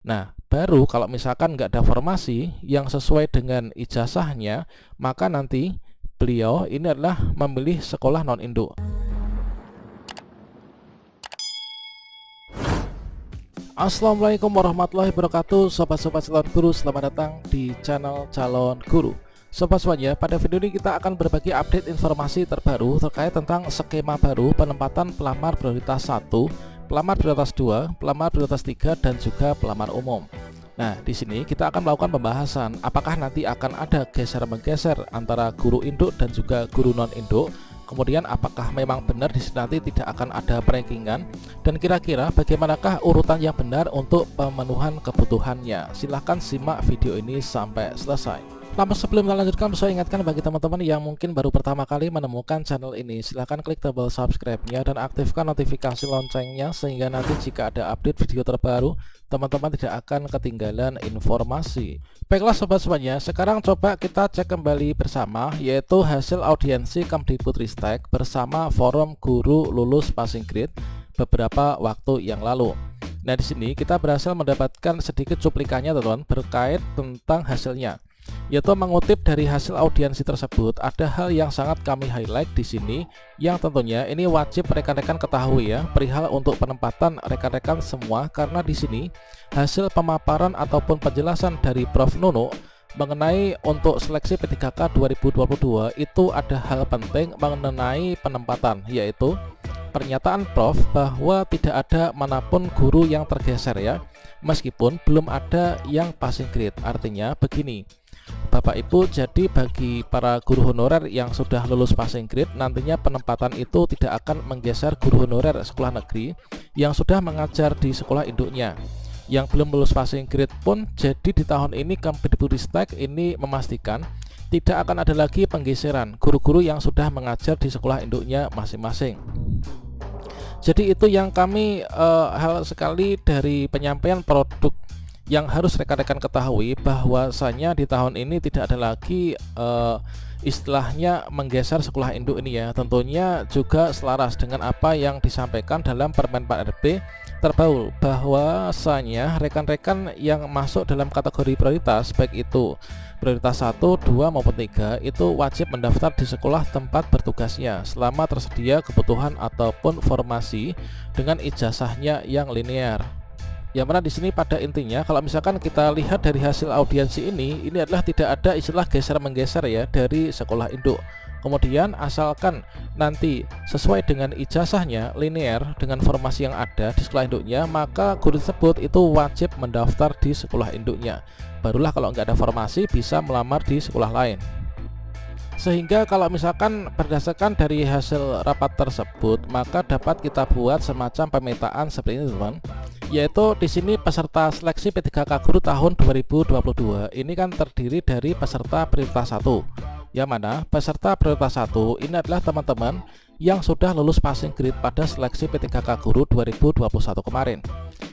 Nah, baru kalau misalkan nggak ada formasi yang sesuai dengan ijazahnya, maka nanti beliau ini adalah memilih sekolah non-induk. Assalamualaikum warahmatullahi wabarakatuh, sobat-sobat calon guru, selamat datang di channel calon guru. Sobat semuanya, pada video ini kita akan berbagi update informasi terbaru terkait tentang skema baru penempatan pelamar prioritas 1, pelamar prioritas 2, pelamar prioritas 3, dan juga pelamar umum. Nah, di sini kita akan melakukan pembahasan apakah nanti akan ada geser-menggeser antara guru induk dan juga guru non-induk. Kemudian apakah memang benar di sini nanti tidak akan ada perankingan, dan kira-kira bagaimanakah urutan yang benar untuk pemenuhan kebutuhannya. Silahkan simak video ini sampai selesai. Namun sebelum kita lanjutkan, saya ingatkan bagi teman-teman yang mungkin baru pertama kali menemukan channel ini, silahkan klik tombol subscribe-nya dan aktifkan notifikasi loncengnya, sehingga nanti jika ada update video terbaru, teman-teman tidak akan ketinggalan informasi. Baiklah sobat semuanya, sekarang coba kita cek kembali bersama, yaitu hasil audiensi Kemdikbudristek bersama forum guru lulus passing grade beberapa waktu yang lalu. Nah, di sini kita berhasil mendapatkan sedikit cuplikannya teman-teman berkait tentang hasilnya. Yaitu mengutip dari hasil audiensi tersebut, ada hal yang sangat kami highlight di sini yang tentunya ini wajib rekan-rekan ketahui ya, perihal untuk penempatan rekan-rekan semua, karena di sini hasil pemaparan ataupun penjelasan dari Prof Nunu mengenai untuk seleksi P3K 2022 itu ada hal penting mengenai penempatan, yaitu pernyataan Prof bahwa tidak ada manapun guru yang tergeser ya, meskipun belum ada yang passing grade. Artinya begini Bapak Ibu, jadi bagi para guru honorer yang sudah lulus passing grade, nantinya penempatan itu tidak akan menggeser guru honorer sekolah negeri yang sudah mengajar di sekolah induknya. Yang belum lulus passing grade pun, jadi di tahun ini Kemdikbudristek ini memastikan tidak akan ada lagi penggeseran guru-guru yang sudah mengajar di sekolah induknya masing-masing. Jadi itu yang kami hal sekali dari penyampaian produk yang harus rekan-rekan ketahui, bahwasanya di tahun ini tidak ada lagi istilahnya menggeser sekolah induk ini ya. Tentunya juga selaras dengan apa yang disampaikan dalam Permen 4 RB terbaru, bahwasanya rekan-rekan yang masuk dalam kategori prioritas, baik itu prioritas 1, 2 maupun 3, itu wajib mendaftar di sekolah tempat bertugasnya selama tersedia kebutuhan ataupun formasi dengan ijazahnya yang linear. Yang mana di sini pada intinya kalau misalkan kita lihat dari hasil audiensi ini adalah tidak ada istilah geser-menggeser ya dari sekolah induk. Kemudian asalkan nanti sesuai dengan ijazahnya linear dengan formasi yang ada di sekolah induknya, maka guru tersebut itu wajib mendaftar di sekolah induknya. Barulah kalau nggak ada formasi bisa melamar di sekolah lain. Sehingga kalau misalkan berdasarkan dari hasil rapat tersebut, maka dapat kita buat semacam pemetaan seperti ini teman-teman. Yaitu di sini peserta seleksi P3K guru tahun 2022 ini kan terdiri dari peserta prioritas 1. Yang mana peserta prioritas 1 ini adalah teman-teman yang sudah lulus passing grade pada seleksi P3K guru 2021 kemarin.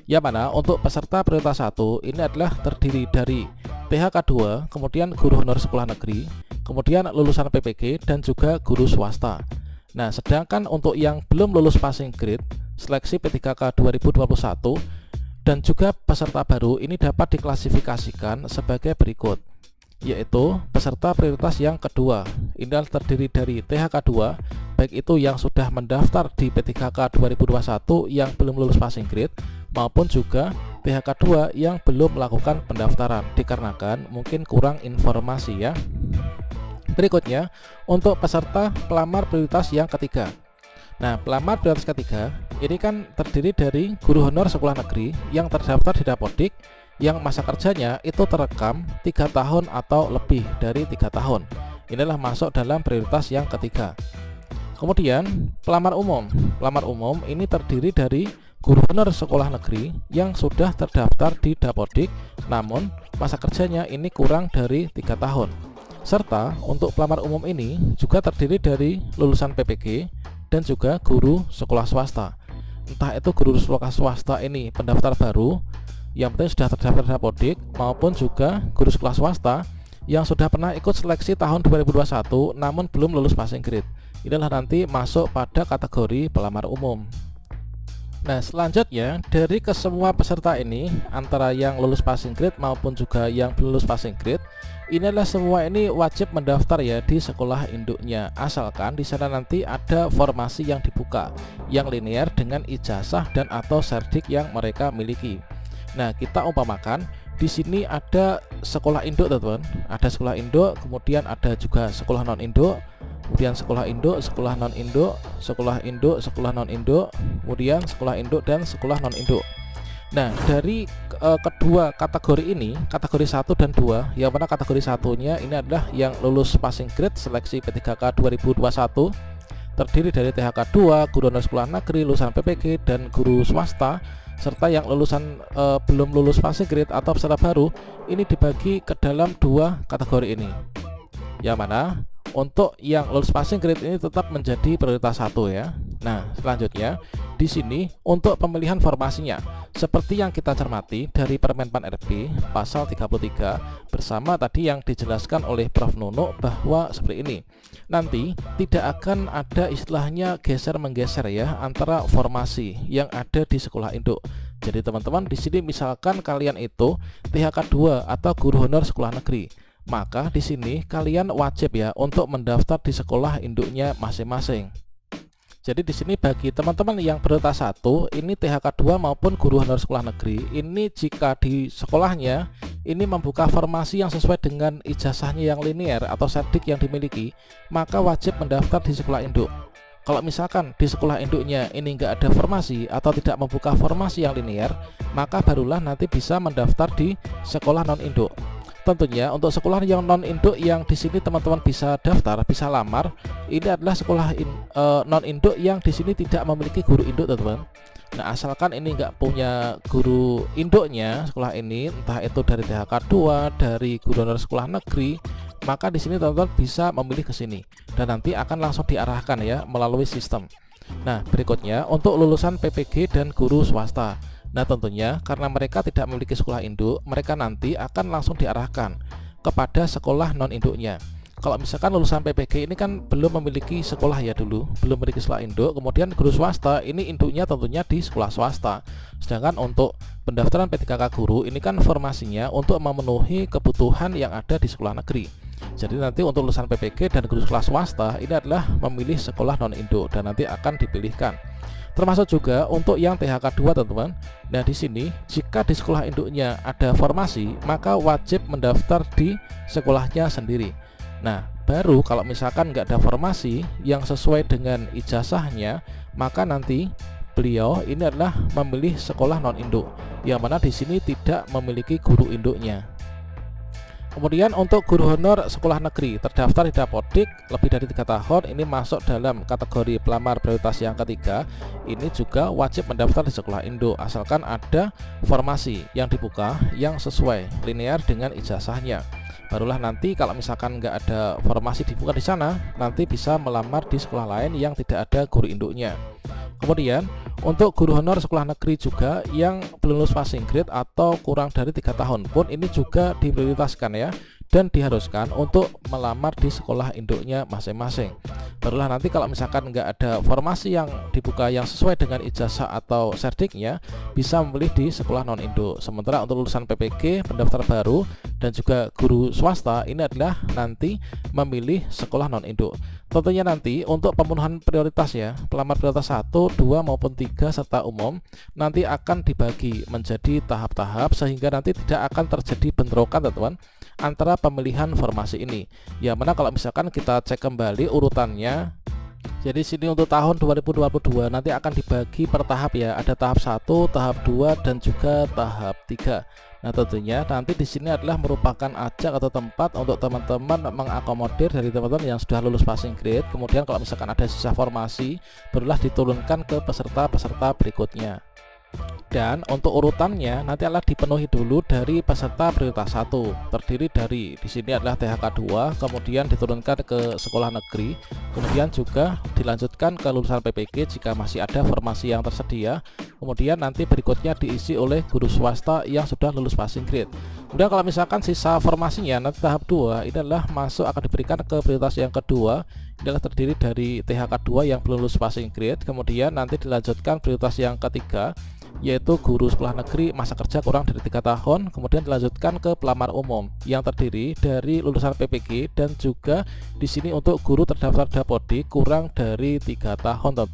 Yang mana untuk peserta prioritas 1 ini adalah terdiri dari PHK 2, kemudian guru honor sekolah negeri, kemudian lulusan PPG, dan juga guru swasta. Nah, sedangkan untuk yang belum lulus passing grade seleksi P3K 2021 dan juga peserta baru ini dapat diklasifikasikan sebagai berikut, yaitu peserta prioritas yang kedua ini terdiri dari THK 2, baik itu yang sudah mendaftar di P3K 2021 yang belum lulus passing grade, maupun juga PHK 2 yang belum melakukan pendaftaran dikarenakan mungkin kurang informasi ya. Berikutnya untuk peserta pelamar prioritas yang ketiga. Nah, pelamar prioritas ketiga ini kan terdiri dari guru honor sekolah negeri yang terdaftar di Dapodik yang masa kerjanya itu terekam 3 tahun atau lebih dari 3 tahun. Inilah masuk dalam prioritas yang ketiga. Kemudian pelamar umum. Pelamar umum ini terdiri dari guru honor sekolah negeri yang sudah terdaftar di Dapodik namun masa kerjanya ini kurang dari 3 tahun. Serta untuk pelamar umum ini juga terdiri dari lulusan PPG dan juga guru sekolah swasta. Entah itu guru sekolah swasta ini pendaftar baru yang penting sudah terdaftar di Dapodik, maupun juga guru sekolah swasta yang sudah pernah ikut seleksi tahun 2021 namun belum lulus passing grade. Inilah nanti masuk pada kategori pelamar umum. Nah, selanjutnya dari kesemua peserta ini, antara yang lulus passing grade maupun juga yang belum lulus passing grade, inilah semua ini wajib mendaftar ya di sekolah induknya, asalkan di sana nanti ada formasi yang dibuka yang linear dengan ijazah dan atau serdik yang mereka miliki. Nah, kita umpamakan di sini ada sekolah induk, teman-teman. Ada sekolah induk, kemudian ada juga sekolah non induk, kemudian sekolah induk, sekolah non induk, sekolah induk, sekolah non induk, kemudian sekolah induk dan sekolah non induk. Nah, dari kedua kategori ini, kategori 1 dan 2, yang mana kategori satunya ini adalah yang lulus passing grade seleksi P3K 2021, terdiri dari THK 2, guru honor sekolah negeri, lulusan PPG dan guru swasta, serta yang lulusan belum lulus passing grade atau peserta baru. Ini dibagi ke dalam dua kategori ini, yang mana untuk yang lulus passing grade ini tetap menjadi prioritas 1 ya. Nah, selanjutnya di sini untuk pemilihan formasinya seperti yang kita cermati dari Permen Pan RB pasal 33 bersama tadi yang dijelaskan oleh Prof Nunuk, bahwa seperti ini. Nanti tidak akan ada istilahnya geser menggeser ya antara formasi yang ada di sekolah induk. Jadi teman-teman di sini misalkan kalian itu THK 2 atau guru honor sekolah negeri, maka di sini kalian wajib ya untuk mendaftar di sekolah induknya masing-masing. Jadi di sini bagi teman-teman yang prioritas 1 ini THK 2 maupun guru honor sekolah negeri, ini jika di sekolahnya ini membuka formasi yang sesuai dengan ijazahnya yang linear atau serdik yang dimiliki, maka wajib mendaftar di sekolah induk. Kalau misalkan di sekolah induknya ini enggak ada formasi atau tidak membuka formasi yang linear, maka barulah nanti bisa mendaftar di sekolah non induk. Tentunya untuk sekolah yang non induk yang di sini teman-teman bisa daftar, bisa lamar, ini adalah sekolah non induk yang di sini tidak memiliki guru induk, teman-teman. Nah, asalkan ini nggak punya guru induknya sekolah ini, entah itu dari THK 2, dari guru honor sekolah negeri, maka di sini teman-teman bisa memilih ke sini dan nanti akan langsung diarahkan ya melalui sistem. Nah, berikutnya untuk lulusan PPG dan guru swasta. Nah, tentunya karena mereka tidak memiliki sekolah induk, mereka nanti akan langsung diarahkan kepada sekolah non induknya. Kalau misalkan lulusan PPG ini kan belum memiliki sekolah ya dulu, belum memiliki sekolah induk, kemudian guru swasta ini induknya tentunya di sekolah swasta. Sedangkan untuk pendaftaran P3K guru ini kan formasinya untuk memenuhi kebutuhan yang ada di sekolah negeri. Jadi nanti untuk lulusan PPG dan guru sekolah swasta ini adalah memilih sekolah non induk dan nanti akan dipilihkan. Termasuk juga untuk yang THK 2, teman-teman. Nah, di sini jika di sekolah induknya ada formasi, maka wajib mendaftar di sekolahnya sendiri. Nah, baru kalau misalkan nggak ada formasi yang sesuai dengan ijazahnya, maka nanti beliau ini adalah memilih sekolah non induk, yang mana di sini tidak memiliki guru induknya. Kemudian untuk guru honor sekolah negeri terdaftar di Dapodik lebih dari 3 tahun, ini masuk dalam kategori pelamar prioritas yang ketiga. Ini juga wajib mendaftar di sekolah induk asalkan ada formasi yang dibuka yang sesuai linear dengan ijazahnya. Barulah nanti kalau misalkan nggak ada formasi dibuka di sana, nanti bisa melamar di sekolah lain yang tidak ada guru induknya. Kemudian untuk guru honor sekolah negeri juga yang belum lulus passing grade atau kurang dari 3 tahun pun ini juga diprioritaskan ya, dan diharuskan untuk melamar di sekolah induknya masing-masing. Barulah nanti kalau misalkan nggak ada formasi yang dibuka yang sesuai dengan ijazah atau serdiknya, bisa memilih di sekolah non induk. Sementara untuk lulusan PPG, pendaftar baru, dan juga guru swasta ini adalah nanti memilih sekolah non induk. Tentunya nanti untuk pemenuhan prioritas ya, pelamar prioritas 1, 2 maupun 3 serta umum nanti akan dibagi menjadi tahap-tahap sehingga nanti tidak akan terjadi bentrokan, teman-teman, antara pemilihan formasi ini. Ya, mana kalau misalkan kita cek kembali urutannya, jadi sini untuk tahun 2022 nanti akan dibagi per tahap ya, ada tahap 1, tahap 2 dan juga tahap 3. Nah, tentunya nanti di sini adalah merupakan ajak atau tempat untuk teman-teman mengakomodir dari teman-teman yang sudah lulus passing grade. Kemudian kalau misalkan ada sisa formasi, barulah diturunkan ke peserta-peserta berikutnya. Dan untuk urutannya nanti adalah dipenuhi dulu dari peserta prioritas 1, terdiri dari di sini adalah THK 2, kemudian diturunkan ke sekolah negeri, kemudian juga dilanjutkan ke lulusan PPG jika masih ada formasi yang tersedia, kemudian nanti berikutnya diisi oleh guru swasta yang sudah lulus passing grade. Kemudian kalau misalkan sisa formasinya nanti tahap 2 ini adalah masuk akan diberikan ke prioritas yang kedua, adalah terdiri dari THK2 yang belum lulus passing grade, kemudian nanti dilanjutkan prioritas yang ketiga yaitu guru sekolah negeri masa kerja kurang dari 3 tahun, kemudian dilanjutkan ke pelamar umum yang terdiri dari lulusan PPG dan juga di sini untuk guru terdaftar Dapodi kurang dari 3 tahun.